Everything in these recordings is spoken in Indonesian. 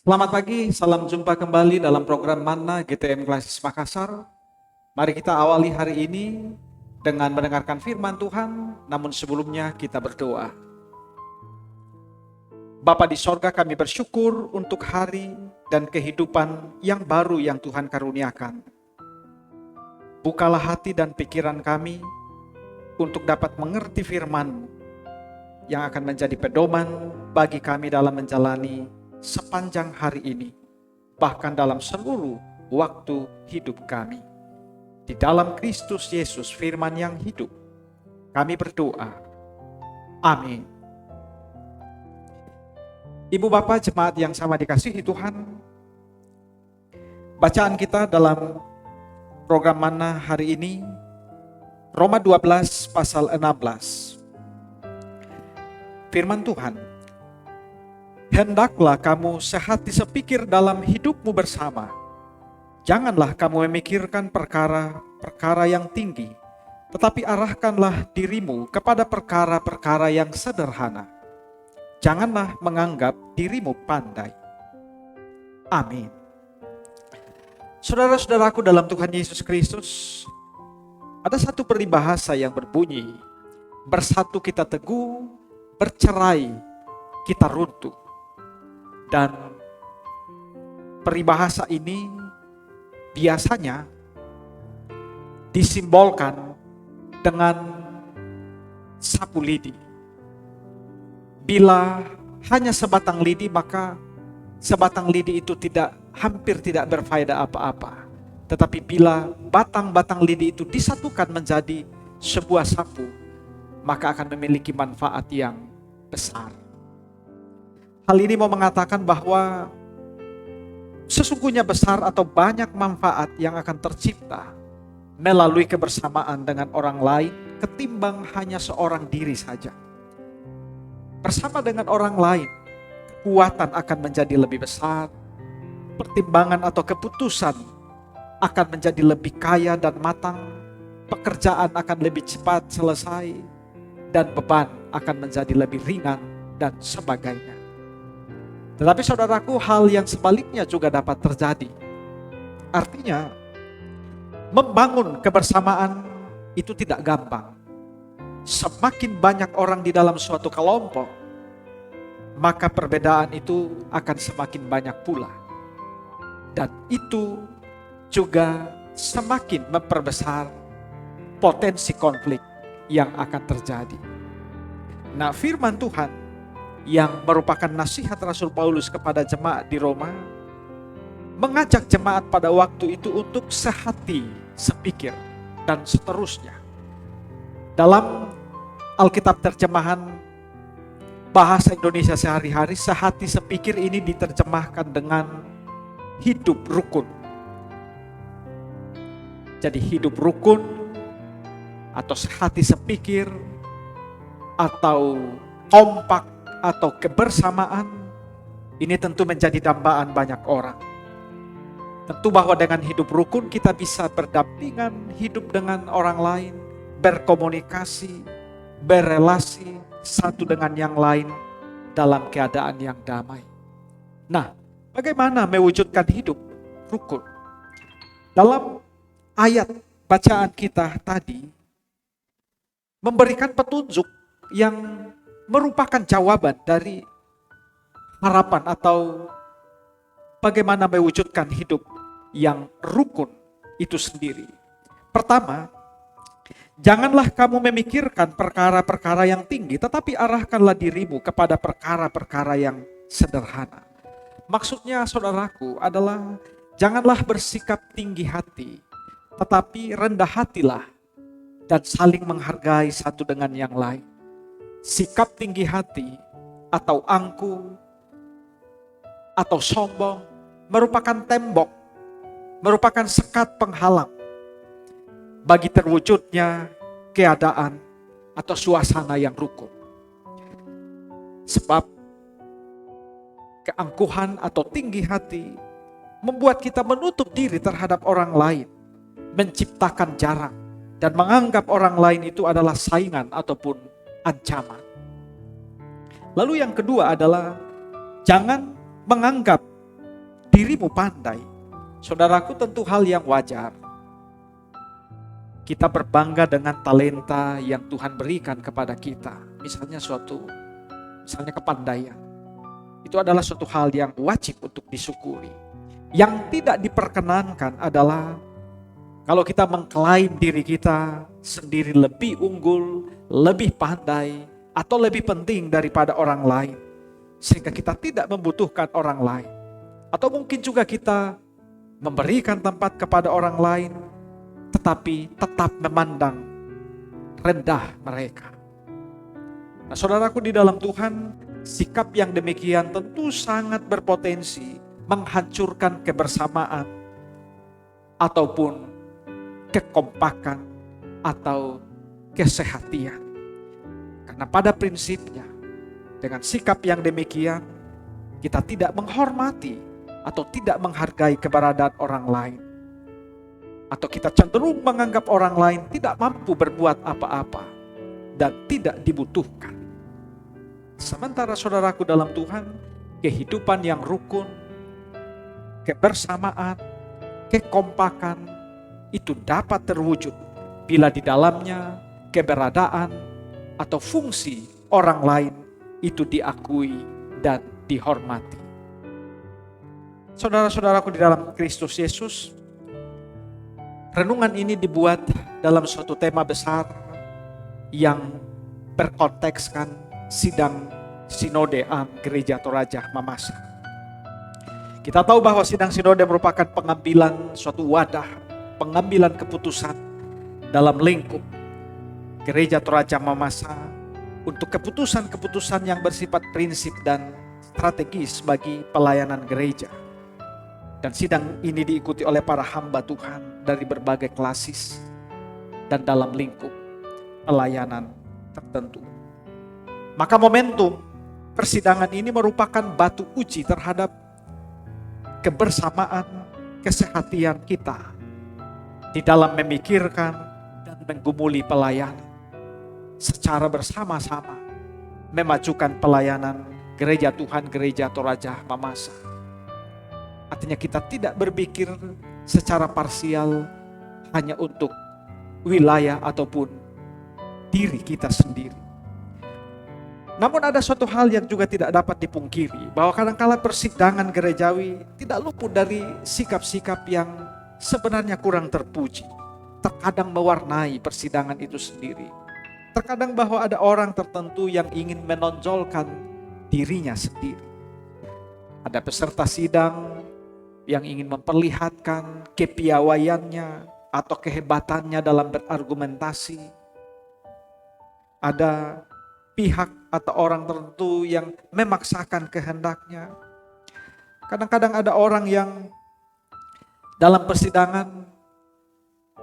Selamat pagi, salam jumpa kembali dalam program Manna GTM Klasis Makassar. Mari kita awali hari ini dengan mendengarkan firman Tuhan, namun sebelumnya kita berdoa. Bapa di sorga, kami bersyukur untuk hari dan kehidupan yang baru yang Tuhan karuniakan. Bukalah hati dan pikiran kami untuk dapat mengerti firman yang akan menjadi pedoman bagi kami dalam menjalani sepanjang hari ini, bahkan dalam seluruh waktu hidup kami. Di dalam Kristus Yesus, firman yang hidup, kami berdoa. Amin. Ibu Bapak jemaat yang sama dikasihi Tuhan, bacaan kita dalam program Manna hari ini, Roma 12 pasal 16. Firman Tuhan, hendaklah kamu sehati sepikir dalam hidupmu bersama. Janganlah kamu memikirkan perkara-perkara yang tinggi, tetapi arahkanlah dirimu kepada perkara-perkara yang sederhana. Janganlah menganggap dirimu pandai. Amin. Saudara-saudaraku dalam Tuhan Yesus Kristus, ada satu peribahasa yang berbunyi, bersatu kita teguh, bercerai kita runtuh. Dan peribahasa ini biasanya disimbolkan dengan sapu lidi. Bila hanya sebatang lidi, maka sebatang lidi itu hampir tidak berfaedah apa-apa. Tetapi bila batang-batang lidi itu disatukan menjadi sebuah sapu, maka akan memiliki manfaat yang besar. Hal ini mau mengatakan bahwa sesungguhnya besar atau banyak manfaat yang akan tercipta melalui kebersamaan dengan orang lain ketimbang hanya seorang diri saja. Bersama dengan orang lain, kekuatan akan menjadi lebih besar, pertimbangan atau keputusan akan menjadi lebih kaya dan matang, pekerjaan akan lebih cepat selesai, dan beban akan menjadi lebih ringan dan sebagainya. Tetapi saudaraku, hal yang sebaliknya juga dapat terjadi. Artinya, membangun kebersamaan itu tidak gampang. Semakin banyak orang di dalam suatu kelompok, maka perbedaan itu akan semakin banyak pula. Dan itu juga semakin memperbesar potensi konflik yang akan terjadi. Nah, firman Tuhan yang merupakan nasihat Rasul Paulus kepada jemaat di Roma, mengajak jemaat pada waktu itu untuk sehati, sepikir, dan seterusnya. Dalam Alkitab terjemahan bahasa Indonesia sehari-hari, sehati sepikir ini diterjemahkan dengan hidup rukun. Jadi hidup rukun atau sehati sepikir atau kompak atau kebersamaan ini tentu menjadi dambaan banyak orang. Tentu bahwa dengan hidup rukun kita bisa berdampingan hidup dengan orang lain, berkomunikasi, berelasi satu dengan yang lain dalam keadaan yang damai. Nah, bagaimana mewujudkan hidup rukun? Dalam ayat bacaan kita tadi memberikan petunjuk yang merupakan jawaban dari harapan atau bagaimana mewujudkan hidup yang rukun itu sendiri. Pertama, janganlah kamu memikirkan perkara-perkara yang tinggi, tetapi arahkanlah dirimu kepada perkara-perkara yang sederhana. Maksudnya saudaraku adalah janganlah bersikap tinggi hati, tetapi rendah hatilah dan saling menghargai satu dengan yang lain. Sikap tinggi hati atau angkuh atau sombong merupakan tembok, merupakan sekat penghalang bagi terwujudnya keadaan atau suasana yang rukun. Sebab keangkuhan atau tinggi hati membuat kita menutup diri terhadap orang lain, menciptakan jarak, dan menganggap orang lain itu adalah saingan ataupun ancaman. Lalu yang kedua adalah jangan menganggap dirimu pandai. Saudaraku, tentu hal yang wajar. Kita berbangga dengan talenta yang Tuhan berikan kepada kita. Misalnya kepandaian. Itu adalah suatu hal yang wajib untuk disyukuri. Yang tidak diperkenankan adalah kalau kita mengklaim diri kita sendiri lebih unggul, lebih pandai, atau lebih penting daripada orang lain. Sehingga kita tidak membutuhkan orang lain. Atau mungkin juga kita memberikan tempat kepada orang lain, tetapi tetap memandang rendah mereka. Nah, saudaraku di dalam Tuhan, sikap yang demikian tentu sangat berpotensi menghancurkan kebersamaan ataupun kekompakan atau kesehatian. Karena pada prinsipnya, dengan sikap yang demikian, kita tidak menghormati atau tidak menghargai keberadaan orang lain. Atau kita cenderung menganggap orang lain tidak mampu berbuat apa-apa dan tidak dibutuhkan. Sementara saudaraku dalam Tuhan, kehidupan yang rukun, kebersamaan, kekompakan itu dapat terwujud bila di dalamnya keberadaan atau fungsi orang lain itu diakui dan dihormati. Saudara-saudaraku di dalam Kristus Yesus, renungan ini dibuat dalam suatu tema besar yang berkontekskan sidang Sinode Am Gereja Toraja Mamasa. Kita tahu bahwa sidang sinode merupakan pengambilan suatu wadah, pengambilan keputusan dalam lingkup Gereja Toraja Mamasa untuk keputusan-keputusan yang bersifat prinsip dan strategis bagi pelayanan gereja. Dan sidang ini diikuti oleh para hamba Tuhan dari berbagai klasis dan dalam lingkup pelayanan tertentu. Maka momentum persidangan ini merupakan batu uji terhadap kebersamaan, kesehatian kita di dalam memikirkan dan menggumuli pelayanan secara bersama-sama, memajukan pelayanan gereja Tuhan, gereja Toraja Mamasa. Artinya kita tidak berpikir secara parsial hanya untuk wilayah ataupun diri kita sendiri. Namun ada suatu hal yang juga tidak dapat dipungkiri, bahwa kadang-kala persidangan gerejawi tidak luput dari sikap-sikap yang sebenarnya kurang terpuji. Terkadang mewarnai persidangan itu sendiri. Terkadang bahwa ada orang tertentu yang ingin menonjolkan dirinya sendiri. Ada peserta sidang yang ingin memperlihatkan kepiawaiannya atau kehebatannya dalam berargumentasi. Ada pihak atau orang tertentu yang memaksakan kehendaknya. Kadang-kadang ada orang yang dalam persidangan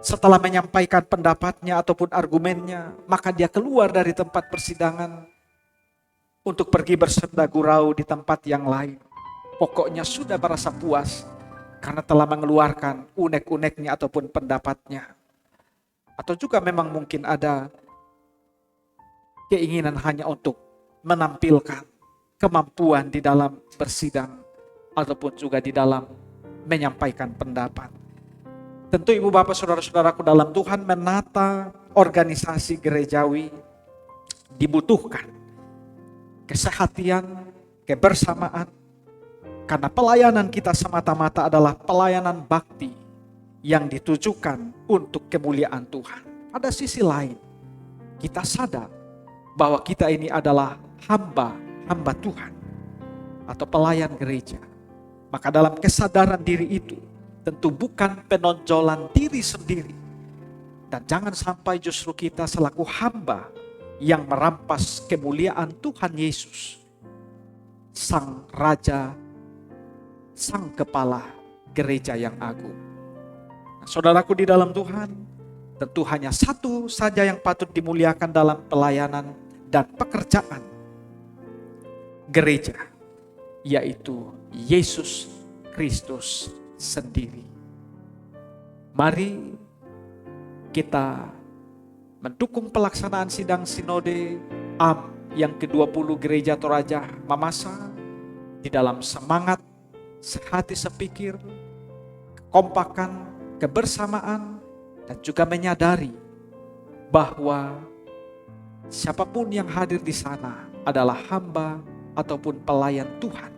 setelah menyampaikan pendapatnya ataupun argumennya, maka dia keluar dari tempat persidangan untuk pergi bersenda gurau di tempat yang lain. Pokoknya sudah merasa puas karena telah mengeluarkan unek-uneknya ataupun pendapatnya. Atau juga memang mungkin ada keinginan hanya untuk menampilkan kemampuan di dalam bersidang ataupun juga di dalam menyampaikan pendapat. Tentu ibu bapak saudara-saudaraku dalam Tuhan, menata organisasi gerejawi dibutuhkan kesehatian, kebersamaan, karena pelayanan kita semata-mata adalah pelayanan bakti yang ditujukan untuk kemuliaan Tuhan. Pada sisi lain, kita sadar bahwa kita ini adalah hamba Tuhan atau pelayan gereja. Maka dalam kesadaran diri itu tentu bukan penonjolan diri sendiri. Dan jangan sampai justru kita selaku hamba yang merampas kemuliaan Tuhan Yesus, Sang Raja, Sang Kepala Gereja yang agung. Nah, saudaraku di dalam Tuhan, tentu hanya satu saja yang patut dimuliakan dalam pelayanan dan pekerjaan gereja, yaitu Yesus Kristus sendiri. Mari kita mendukung pelaksanaan sidang Sinode Am yang ke-20 Gereja Toraja Mamasa di dalam semangat sehati sepikir, kekompakan, kebersamaan, dan juga menyadari bahwa siapapun yang hadir di sana adalah hamba ataupun pelayan Tuhan,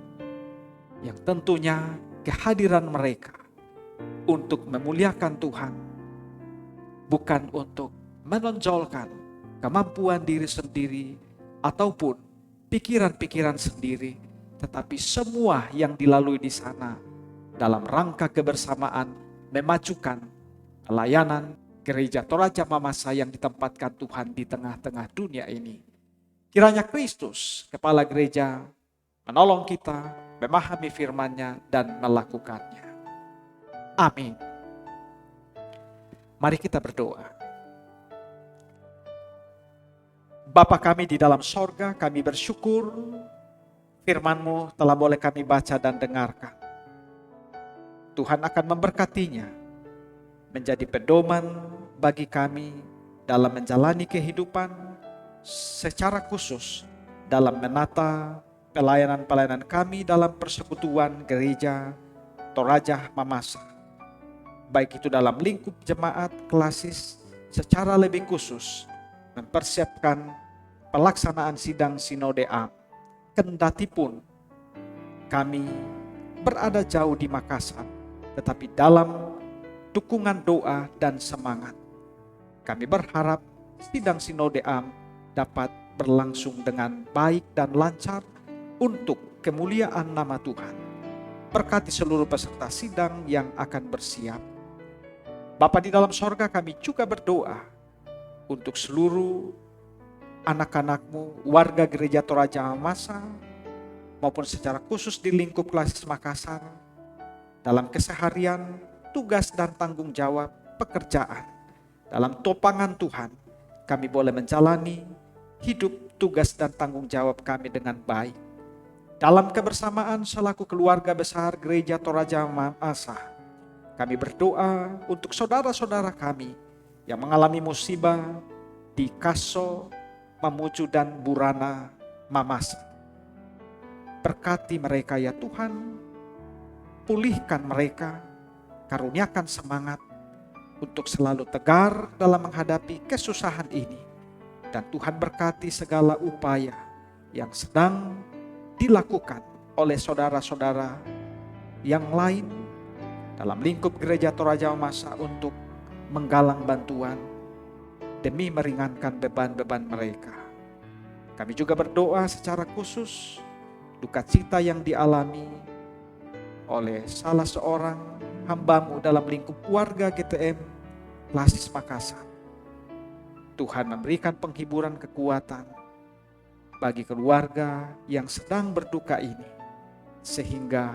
yang tentunya kehadiran mereka untuk memuliakan Tuhan, bukan untuk menonjolkan kemampuan diri sendiri ataupun pikiran-pikiran sendiri, tetapi semua yang dilalui di sana dalam rangka kebersamaan memajukan pelayanan Gereja Toraja Mamasa yang ditempatkan Tuhan di tengah-tengah dunia ini. Kiranya Kristus, Kepala Gereja, menolong kita memahami firman-Nya dan melakukannya. Amin. Mari kita berdoa. Bapa kami di dalam sorga, kami bersyukur firman-Mu telah boleh kami baca dan dengarkan. Tuhan akan memberkatinya, menjadi pedoman bagi kami dalam menjalani kehidupan, secara khusus dalam menata pelayanan-pelayanan kami dalam persekutuan Gereja Toraja Mamasa. Baik itu dalam lingkup jemaat klasis, secara lebih khusus mempersiapkan pelaksanaan sidang Sinode Am. Kendatipun kami berada jauh di Makassar, tetapi dalam dukungan doa dan semangat, kami berharap sidang Sinode Am dapat berlangsung dengan baik dan lancar untuk kemuliaan nama Tuhan. Berkati seluruh peserta sidang yang akan bersiap. Bapa di dalam sorga, kami juga berdoa untuk seluruh anak-anak-Mu, warga Gereja Toraja Mamasa, maupun secara khusus di lingkup klasis Makassar, dalam keseharian, tugas dan tanggung jawab pekerjaan. Dalam topangan Tuhan, kami boleh menjalani hidup, tugas dan tanggung jawab kami dengan baik. Dalam kebersamaan selaku keluarga besar Gereja Toraja Mamasa, kami berdoa untuk saudara-saudara kami yang mengalami musibah di Kaso, Mamuju dan Burana Mamasa. Berkati mereka ya Tuhan, pulihkan mereka, karuniakan semangat untuk selalu tegar dalam menghadapi kesusahan ini. Dan Tuhan berkati segala upaya yang sedang dilakukan oleh saudara-saudara yang lain dalam lingkup Gereja Toraja Mamasa untuk menggalang bantuan demi meringankan beban-beban mereka. Kami juga berdoa secara khusus duka cita yang dialami oleh salah seorang hamba-Mu dalam lingkup warga GTM Klasis Makassar. Tuhan memberikan penghiburan kekuatan bagi keluarga yang sedang berduka ini, sehingga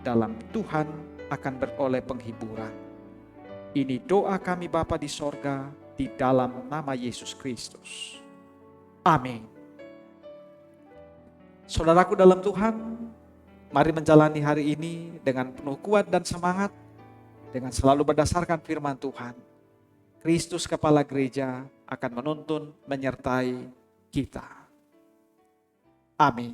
dalam Tuhan akan beroleh penghiburan. Ini doa kami Bapa di sorga, di dalam nama Yesus Kristus. Amin. Saudaraku dalam Tuhan, mari menjalani hari ini dengan penuh kuat dan semangat, dengan selalu berdasarkan firman Tuhan. Kristus Kepala Gereja akan menuntun, menyertai kita. Amin.